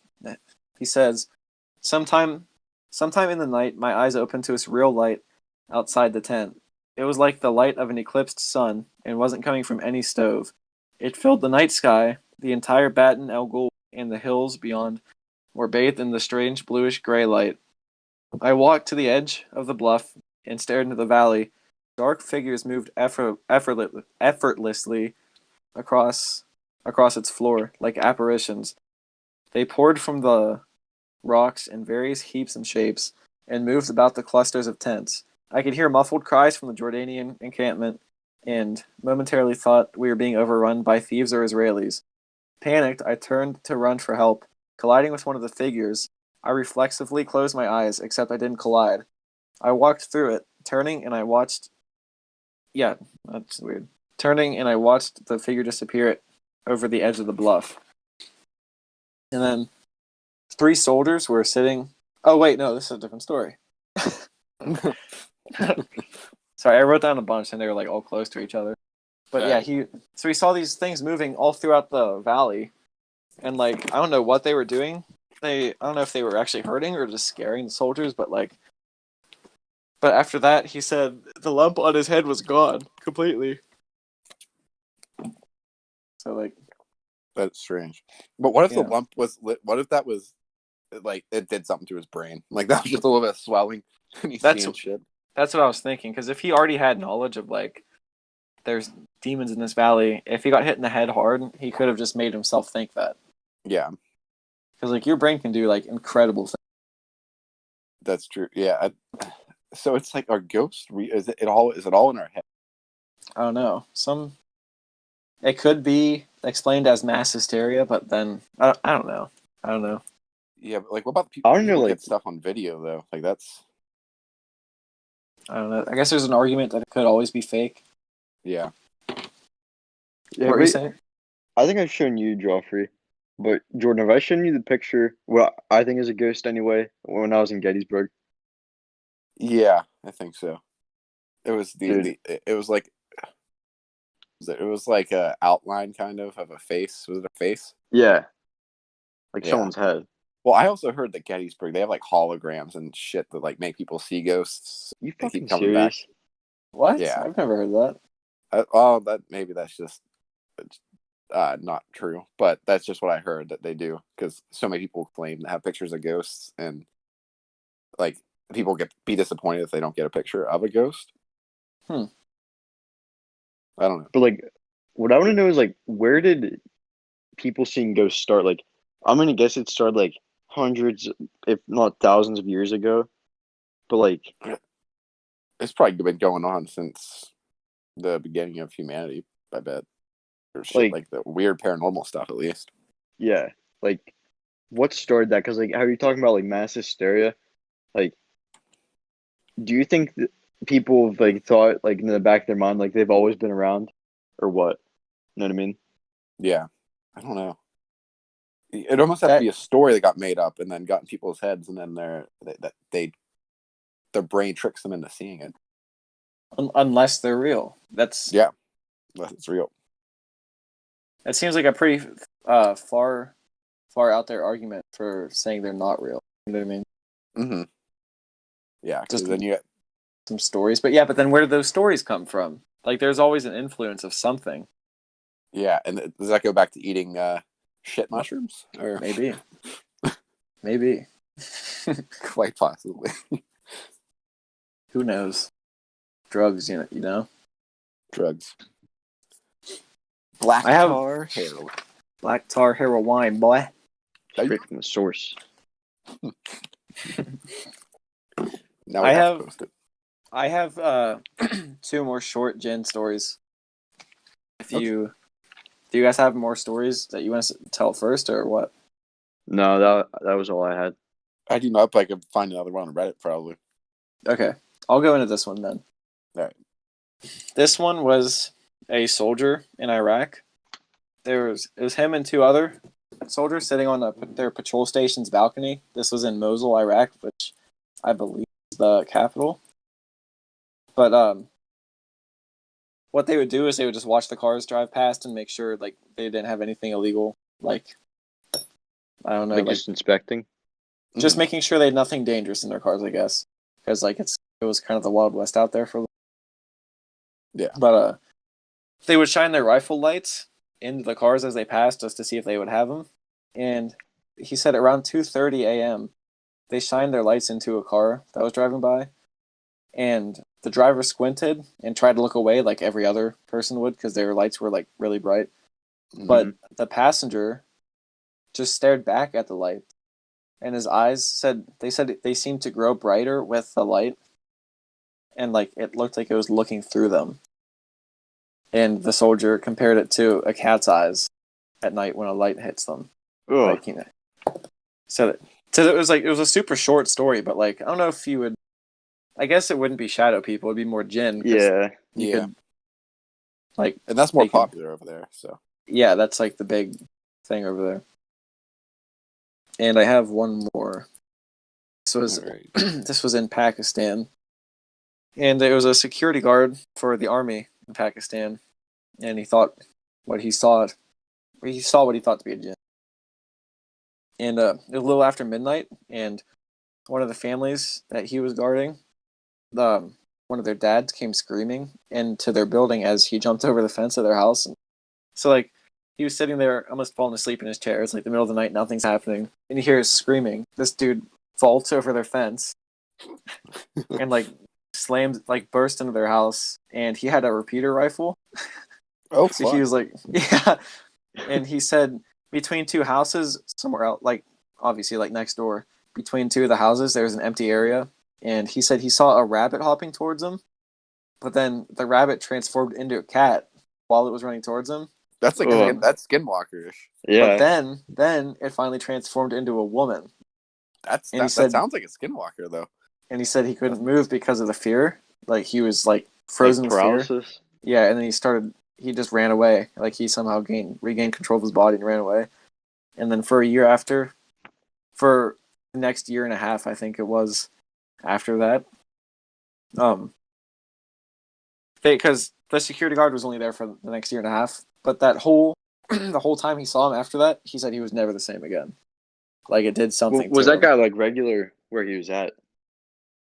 he says, Sometime in the night, my eyes opened to this real light outside the tent. It was like the light of an eclipsed sun, and wasn't coming from any stove. It filled the night sky, the entire Batin El Ghul, and the hills beyond were bathed in the strange bluish-gray light. I walked to the edge of the bluff and stared into the valley. Dark figures moved effortlessly across its floor, like apparitions. They poured from the rocks in various heaps and shapes, and moved about the clusters of tents. I could hear muffled cries from the Jordanian encampment, and momentarily thought we were being overrun by thieves or Israelis. Panicked, I turned to run for help. Colliding with one of the figures, I reflexively closed my eyes, except I didn't collide. I walked through it, turning, and I watched... Yeah, that's weird. Turning, and I watched the figure disappear over the edge of the bluff. And then 3 soldiers were sitting... Oh, wait, no, this is a different story. Sorry, I wrote down a bunch, and they were, like, all close to each other. But, yeah, he saw these things moving all throughout the valley, and, like, I don't know what they were doing. I don't know if they were actually hurting or just scaring the soldiers, but, like... But after that, he said the lump on his head was gone completely. So, like... That's strange. But what if the lump was... What if that was... Like, it did something to his brain? Like, that was just a little bit of swelling, and he's seeing shit. That's what I was thinking, because if he already had knowledge of, like, there's demons in this valley, if he got hit in the head hard, he could have just made himself think that. Yeah. Because, like, your brain can do, like, incredible things. That's true. Yeah. So it's like, our ghosts, is it all in our head? I don't know. It could be explained as mass hysteria, but then, I don't know. I don't know. Yeah, but, like, what about people, I don't know, like, get stuff on video, though? Like, that's... I don't know. I guess there's an argument that it could always be fake. Yeah. What were you saying? I think I've shown you, Joffrey. But, Jordan, have I shown you the picture, what I think is a ghost anyway, when I was in Gettysburg? Yeah, I think so. It was it was like a outline kind of a face. Was it a face? Yeah. Like someone's head. Well, I also heard that Gettysburg, they have like holograms and shit that like make people see ghosts. You They fucking keep coming serious? back. What? Yeah. I've never heard that. Maybe that's just not true, but that's just what I heard that they do, because so many people claim to have pictures of ghosts, and like people be disappointed if they don't get a picture of a ghost. I don't know. But like, what I want to know is like, where did people seeing ghosts start? Like, I'm gonna guess it started like hundreds, if not thousands of years ago. But like, it's probably been going on since the beginning of humanity, I bet. Or shit like the weird paranormal stuff, at least. Yeah, like, what started that? Because like, how are you talking about like mass hysteria? Like, do you think people have like thought like in the back of their mind like they've always been around, or what? You know what I mean? Yeah, I don't know. It almost has to be a story that got made up and then got in people's heads, and then their brain tricks them into seeing it. Unless they're real. Unless it's real. That seems like a pretty far out there argument for saying they're not real. You know what I mean? Mm-hmm. Yeah, because then you get some stories, but then where do those stories come from? Like, there's always an influence of something. Yeah, and does that go back to eating shit mushrooms? Or maybe, maybe, quite possibly. Who knows? Drugs, you know. Drugs. Black tar heroin. Black tar heroin, boy. Straight from the source. Now I have to post it. I have 2 more short gin stories. Do you guys have more stories that you want to tell first, or what? No, that was all I had. I do not, but I could find another one on Reddit probably. Okay, I'll go into this one then. All right. This one was a soldier in Iraq. It was him and 2 other soldiers sitting on their patrol station's balcony. This was in Mosul, Iraq, which I believe is the capital. But what they would do is they would just watch the cars drive past and make sure like they didn't have anything illegal. Like, I don't know, like just inspecting, just making sure they had nothing dangerous in their cars, I guess, because like it was kind of the Wild West out there for. Yeah. But they would shine their rifle lights into the cars as they passed just to see if they would have them. And he said around 2:30 a.m. they shined their lights into a car that was driving by, and the driver squinted and tried to look away like every other person would because their lights were like really bright. Mm-hmm. But the passenger just stared back at the light, and his eyes said they seemed to grow brighter with the light, and like it looked like it was looking through them. And the soldier compared it to a cat's eyes at night when a light hits them. Like, you know. So it was a super short story, but like I don't know if you would. I guess it wouldn't be shadow people; it'd be more jinn. Yeah. Could, like, and that's more popular over there. So yeah, that's like the big thing over there. And I have one more. This was in Pakistan, and it was a security guard for the army in Pakistan, and he saw what he thought to be a jinn. And it was a little after midnight, and one of the families that he was guarding, one of their dads came screaming into their building as he jumped over the fence of their house. And so like he was sitting there almost falling asleep in his chair. It's like the middle of the night, nothing's happening, and he hears screaming. This dude vaults over their fence and like burst into their house, and he had a repeater rifle. Oh, so he was like, yeah, and he said between 2 houses somewhere out, like obviously like next door, between 2 of the houses there was an empty area, and he said he saw a rabbit hopping towards him, but then the rabbit transformed into a cat while it was running towards him. That's like that's skinwalker-ish. Yeah. But then it finally transformed into a woman. That sounds like a skinwalker though. And he said he couldn't move because of the fear. Like he was like frozen with fear. Yeah, and then he just ran away. Like he somehow regained control of his body and ran away. And then for the next year and a half, I think it was, after that, because the security guard was only there for the next year and a half, but that the whole time he saw him after that, he said he was never the same again. Like it did something. Was that guy like regular where he was at?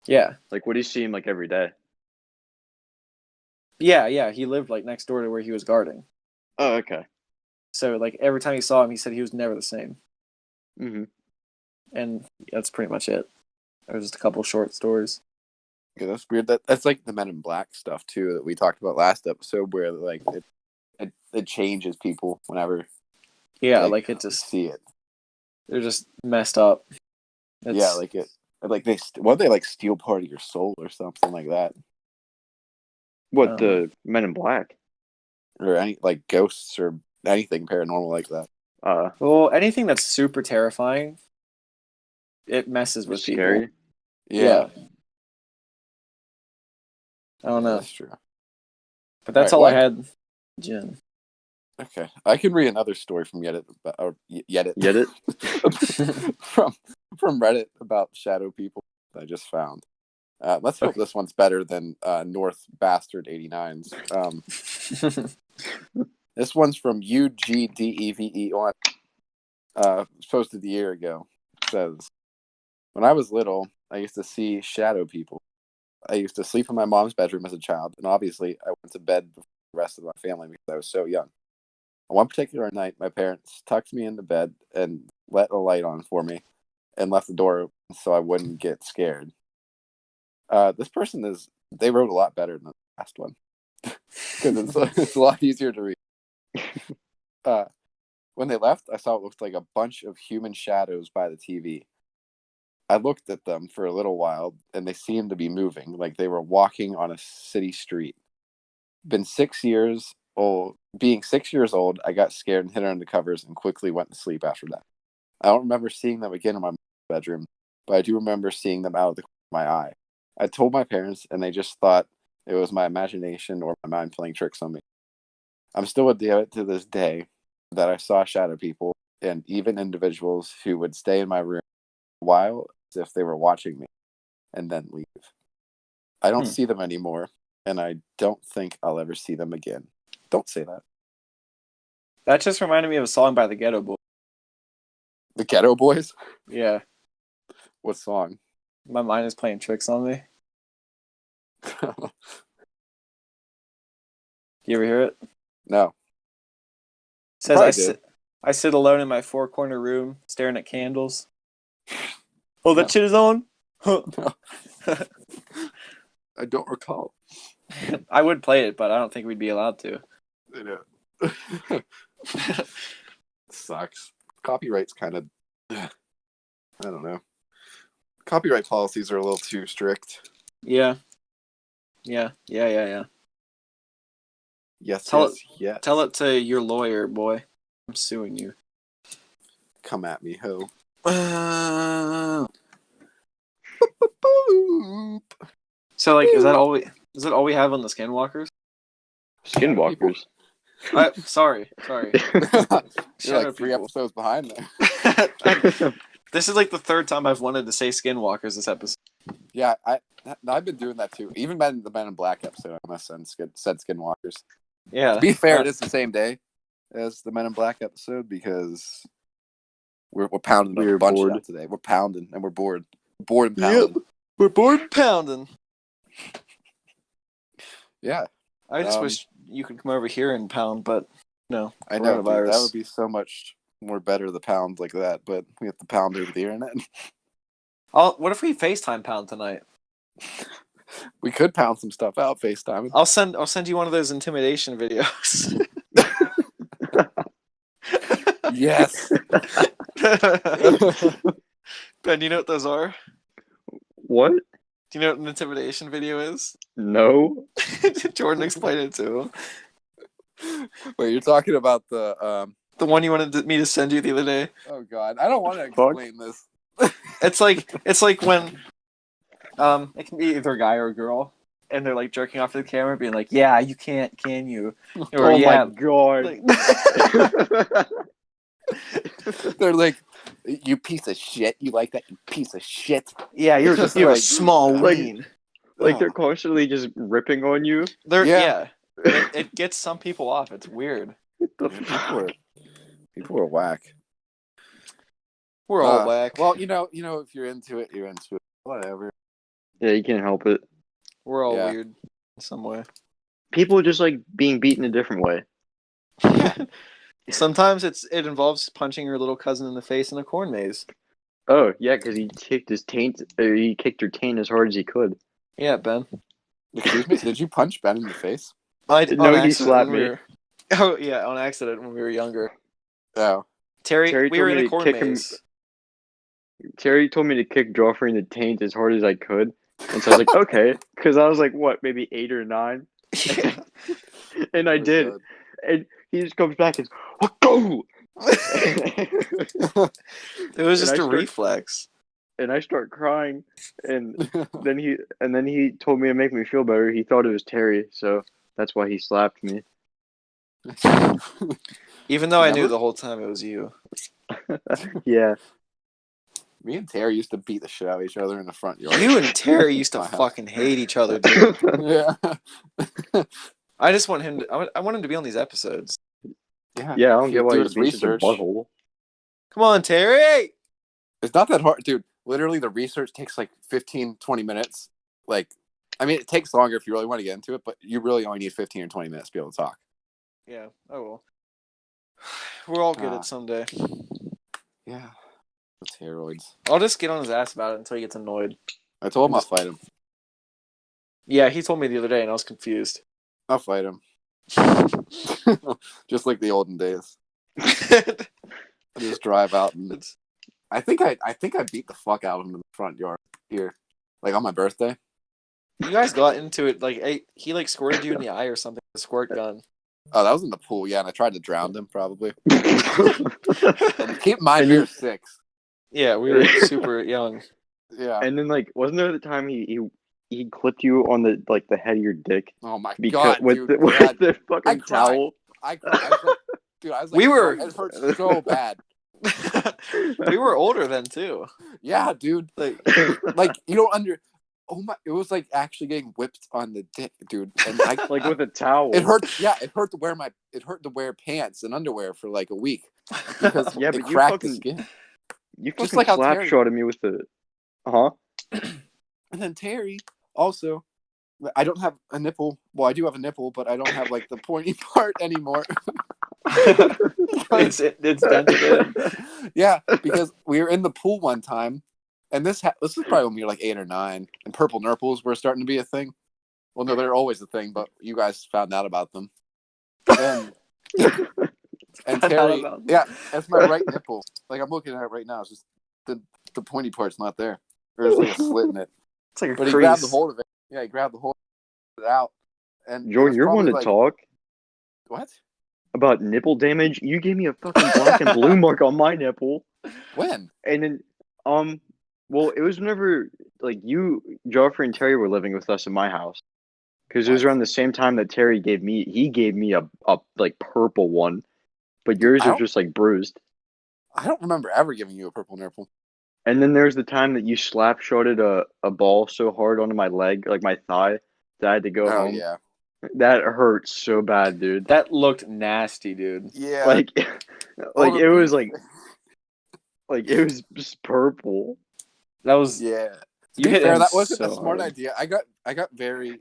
Yeah. Like, would you see him like every day? Yeah. He lived like next door to where he was guarding. Oh, okay. So like every time he saw him, he said he was never the same. Mm-hmm. And that's pretty much it. There was just a couple short stories. Yeah, that's weird. That's like the Men in Black stuff too that we talked about last episode, where like it changes people whenever. Yeah, like it just see it. They're just messed up. Yeah, like it. Like they like steal part of your soul or something like that. What, the Men in Black? Or any like ghosts or anything paranormal like that. Well, anything that's super terrifying, it messes with people. Scary. Yeah. I don't know. That's true. But that's all I had. Jen. Okay, I can read another story from Yet It from Reddit about shadow people that I just found. Let's hope this one's better than North Bastard 89's. This one's from UGDEVE1. Posted a year ago. It says, when I was little, I used to see shadow people. I used to sleep in my mom's bedroom as a child, and obviously I went to bed before the rest of my family because I was so young. On one particular night, my parents tucked me into bed and let a light on for me and left the door open so I wouldn't get scared. This person they wrote a lot better than the last one because it's a lot easier to read. When they left, I saw what looked like a bunch of human shadows by the TV. I looked at them for a little while, and they seemed to be moving, like they were walking on a city street. Being 6 years old, I got scared and hid under the covers and quickly went to sleep after that. I don't remember seeing them again in my bedroom, but I do remember seeing them out of the corner of my eye. I told my parents, and they just thought it was my imagination or my mind playing tricks on me. I'm still addicted to this day that I saw shadow people and even individuals who would stay in my room a while as if they were watching me and then leave. I don't see them anymore, and I don't think I'll ever see them again. Don't say that. That just reminded me of a song by the Ghetto Boys. The Ghetto Boys? Yeah. What song? My mind is playing tricks on me. You ever hear it? No. It says I sit alone in my four-corner room staring at candles. Oh, that shit is on? No. I don't recall. I would play it, but I don't think we'd be allowed to. I know. Sucks. Copyright's kind of... I don't know. Copyright policies are a little too strict. Yeah. Yes. Tell it to your lawyer, boy. I'm suing you. Come at me, ho. So, like, is that all we have on the Skinwalkers? Skinwalkers. Sorry. You're like 3 episodes behind there. This is like the third time I've wanted to say Skinwalkers this episode. Yeah, I've been doing that too. Even the Men in Black episode, I must have said Skinwalkers. Yeah. To be fair, it is the same day as the Men in Black episode because we're pounding a bunch out today. We're pounding and we're bored. Bored and pounding. Yep. We're bored and pounding. Yeah. I just wish you could come over here and pound, but no. I know, dude, that would be so much more better to pound like that, but we have to pound over the internet. What if we FaceTime pound tonight? We could pound some stuff out FaceTime. I'll send you one of those intimidation videos. Yes. Ben, you know what those are? What? Do you know what an intimidation video is? No. Jordan explained it to him. Wait, you're talking about the one you wanted me to send you the other day? Oh God, I don't want to explain this. It's like when it can be either a guy or a girl, and they're like jerking off to the camera, being like, "Yeah, you can't, can you?" Or, oh yeah, my God. Like... They're like, "You piece of shit. You like that? You piece of shit." Yeah, you're just a small ween. Like they're constantly just ripping on you. It gets some people off. It's weird. People are whack. We're all whack. Well, you know, if you're into it, you're into it. Whatever. Yeah, you can't help it. We're all weird in some way. People just like being beaten a different way. Sometimes it involves punching your little cousin in the face in a corn maze. Oh yeah, because he kicked his taint. He kicked her taint as hard as he could. Yeah, Ben. Excuse me. Did you punch Ben in the face? No, he slapped me. Oh yeah, on accident when we were younger. Oh, Terry we were in a corn maze. Terry told me to kick Joffrey in the taint as hard as I could, and so I was like, okay, because I was like, what, maybe 8 or 9, and I did, good. And he just comes back and go. It was just a reflex. and I start crying, and then he told me to make me feel better. He thought it was Terry, so that's why he slapped me. Even though I knew the whole time it was you. Yeah. Me and Terry used to beat the shit out of each other in the front yard. You and Terry used to fucking hate each other, dude. Yeah. I just want him to. I want him to be on these episodes. Yeah, I don't get why he's research. Such a butthole. Come on, Terry! It's not that hard, dude. Literally, the research takes like 15, 20 minutes. Like, I mean, it takes longer if you really want to get into it, but you really only need 15 or 20 minutes to be able to talk. Yeah, I will. We're all good at someday. Yeah. The steroids. I'll just get on his ass about it until he gets annoyed. I told him I'll fight him. Yeah, he told me the other day, and I was confused. I'll fight him. Just like the olden days. I just drive out and I think I beat the fuck out of him in the front yard here, like on my birthday. You guys got into it like he like squirted you in the eye or something with a squirt gun. Oh, that was in the pool, yeah, and I tried to drown him probably. And keep in mind, we were 6. Yeah, we were super young. Yeah, and then like, wasn't there the time he clipped you on the head of your dick? Oh my god, with dude, the fucking towel. I cried. I was like, dude, I was like, it hurts so bad. We were older then too. Yeah, dude. Like you don't oh my! It was like actually getting whipped on the dick, dude. And like with a towel. It hurt. Yeah, it hurt to wear pants and underwear for like a week because it cracked the skin. You fucking just like slap shot at me with the, And then Terry also, I don't have a nipple. Well, I do have a nipple, but I don't have like the pointy part anymore. It's dented in. Yeah, because we were in the pool one time, and this is probably when we were like 8 or 9, and purple nurples were starting to be a thing. Well, no, they're always a thing, but you guys found out about them. And Terry, yeah, that's my right nipple. Like I'm looking at it right now. It's just the pointy part's not there. There's like a slit in it. It's like a but crease. He grabbed the hold of it. Yeah, he grabbed the hold of it out. And Jordan, you're one to talk. What? About nipple damage? You gave me a fucking black and blue mark on my nipple. When? And then, well, it was whenever like you, Joffrey, and Terry were living with us in my house. Because it was around the same time that Terry gave me a like purple one, but yours was just like bruised. I don't remember ever giving you a purple nipple. And then there's the time that you slap shotted a ball so hard onto my leg, like my thigh, that I had to go home. Oh yeah. That hurt so bad, dude. That looked nasty, dude. Yeah. Like it was like it was just purple. That was You hit fair, that wasn't a smart idea. I got very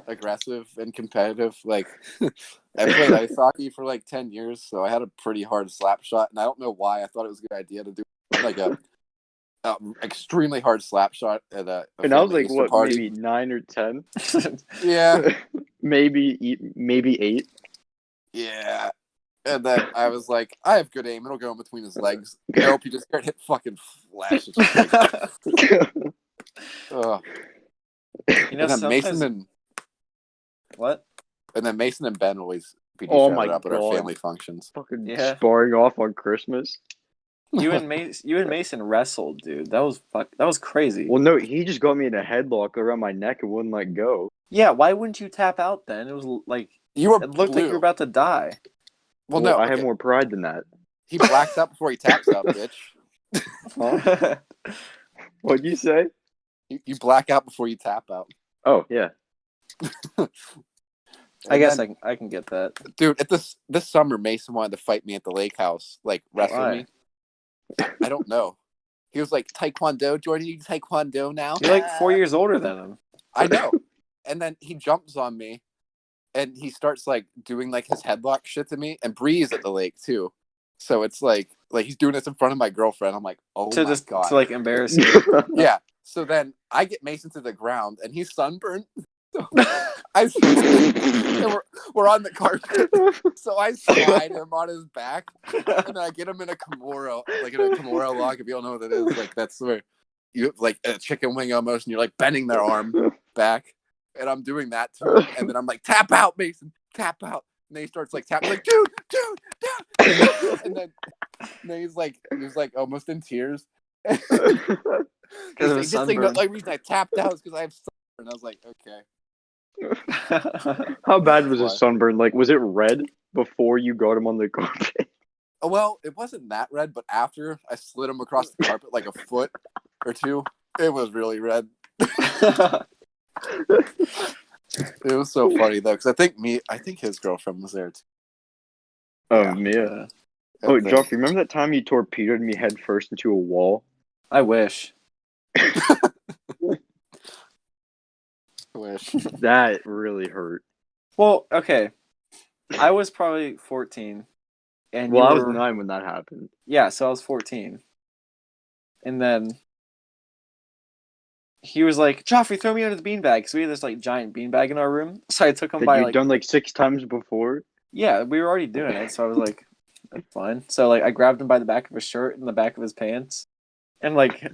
aggressive and competitive. Like I played ice hockey for like 10 years, so I had a pretty hard slap shot, and I don't know why I thought it was a good idea to do like a extremely hard slap shot at a and I was like, what, party. Maybe 9 or 10? Yeah. maybe 8. Yeah. And then I was like, I have good aim. It'll go in between his legs. Nope, he just got hit fucking flash. You know, and then Mason and what? And then Mason and Ben always beat each other up at our family functions. Fucking sparring off on Christmas. You and Mason wrestled, dude. That was crazy. Well, no, he just got me in a headlock around my neck and wouldn't let go. Yeah, why wouldn't you tap out then? It was like it looked like you were about to die. Well, no, I have more pride than that. He blacks out before he taps out, bitch. Huh? What'd you say? You black out before you tap out. Oh yeah. I guess I can get that, dude. At this summer, Mason wanted to fight me at the lake house, like wrestle me. I don't know. He was like, Taekwondo, Jordan, you Taekwondo now? You're like 4 years older than him. I know. And then he jumps on me, and he starts like doing like his headlock shit to me, and Bree's at the lake too. So it's like he's doing this in front of my girlfriend. I'm like, oh my god, to like embarrass you. Yeah. So then I get Mason to the ground, and he's sunburned. So and we're on the carpet, so I slide him on his back, and then I get him in a Kimura, like in a Kimura lock. If you don't know what that is, like that's where you have like a chicken wing almost, and you're like bending their arm back, and I'm doing that to him, and then I'm like, tap out, Mason, tap out, and then he starts like tapping, like dude, and then he's like almost in tears. Because of a sunburn. The only reason I tapped out is because I have sunburn. And I was like, okay. How bad was his sunburn? Like, was it red before you got him on the carpet? Oh, well, it wasn't that red, but after I slid him across the carpet like a foot or two, it was really red. It was so funny though, because I think his girlfriend was there too. Oh, Mia. Oh, Joff, remember that time you torpedoed me head first into a wall? I wish. That really hurt. Well, okay. I was probably 14. And I was 9 when that happened. Yeah, so I was 14. And then he was like, Joffrey, throw me under the beanbag. Because we had this like giant beanbag in our room. So I took him by you'd done like 6 times before? Yeah, we were already doing it. So I was like, that's fine. So like I grabbed him by the back of his shirt and the back of his pants. And like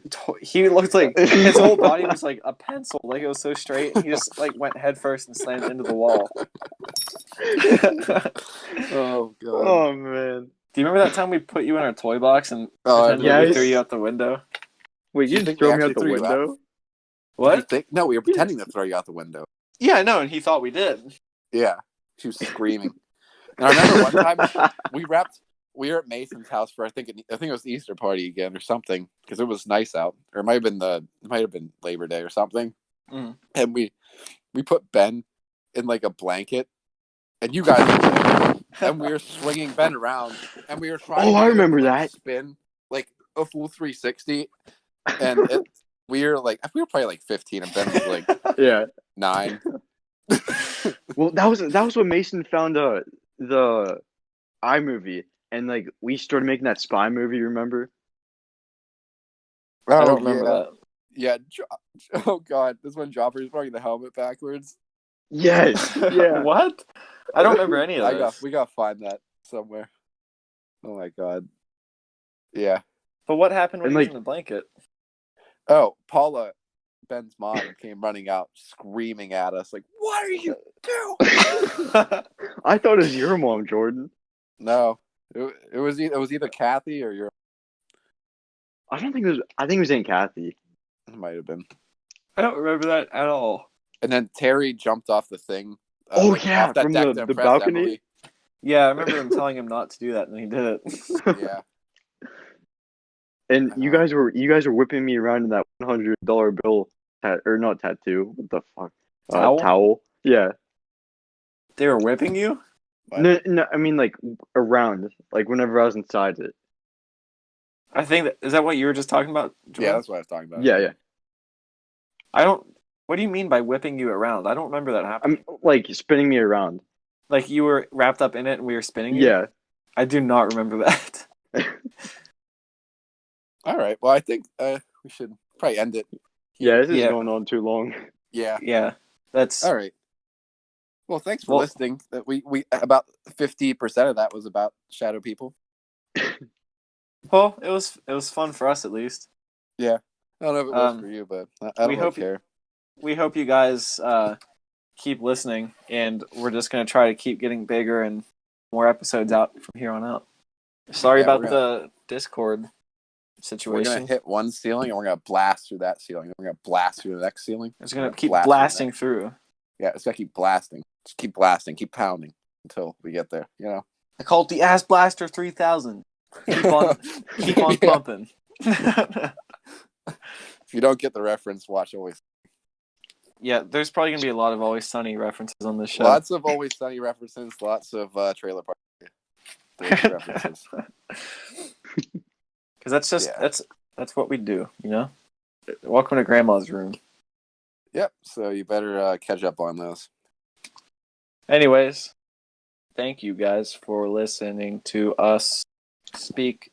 he looked like his whole body was like a pencil. Like it was so straight. And he just like went head first and slammed into the wall. Oh, God. Oh, man. Do you remember that time we put you in our toy box and we threw you out the window? Wait, you didn't throw me out the window? What? No, we were pretending to throw you out the window. Yeah, I know, and he thought we did. Yeah, she was screaming. And I remember one time we were at Mason's house for I think it was the Easter party again or something because it was nice out, or it might have been Labor Day or something. Mm. And we put Ben in like a blanket, and you guys and we were swinging Ben around, and we were trying. I remember that spin like a full 360, and we were probably like 15, and Ben was like 9. Well, that was when Mason found the iMovie, and like we started making that spy movie. Remember? I don't remember that. Yeah. Oh God, this one Joffrey's wearing the helmet backwards. Yes. Yeah. What? I don't remember any of this. We gotta find that somewhere. Oh my God. Yeah. But what happened when he was in the blanket? Oh, Paula, Ben's mom, came running out screaming at us like, "What are you doing?" I thought it was your mom, Jordan. No, it was either Kathy or your. I think it was Aunt Kathy. It might have been. I don't remember that at all. And then Terry jumped off the thing. Off that from deck the balcony. Emily. Yeah, I remember him telling him not to do that, and he did it. Yeah. And you guys were whipping me around in that $100 bill, or not tattoo. What the fuck? Towel. Yeah. They were whipping you? No, I mean like around, like whenever I was inside it. I think is that what you were just talking about, Jordan? Yeah, that's what I was talking about. Yeah. What do you mean by whipping you around? I don't remember that happening. I'm like spinning me around. Like you were wrapped up in it and we were spinning you? Yeah. I do not remember that. All right. Well, I think we should probably end it. Yeah, this is going on too long. Yeah. Yeah. That's all right. Well, thanks for listening. That we about 50% of that was about shadow people. Well, it was fun for us at least. Yeah. I don't know if it was for you, but I don't really care. We hope you guys keep listening, and we're just going to try to keep getting bigger and more episodes out from here on out. Sorry about the Discord situation. We're going to hit one ceiling, and we're going to blast through that ceiling. We're going to blast through the next ceiling. It's going to keep blasting through. Yeah, it's going to keep blasting. Just keep blasting, keep pounding until we get there, you know? I call it the Ass Blaster 3000. Keep on pumping. If you don't get the reference, watch Always. Yeah, there's probably going to be a lot of Always Sunny references on this show. Lots of Always Sunny references, lots of Trailer Park references. Because that's just that's what we do, you know? Welcome to Grandma's room. Yep, so you better catch up on those. Anyways, thank you guys for listening to us speak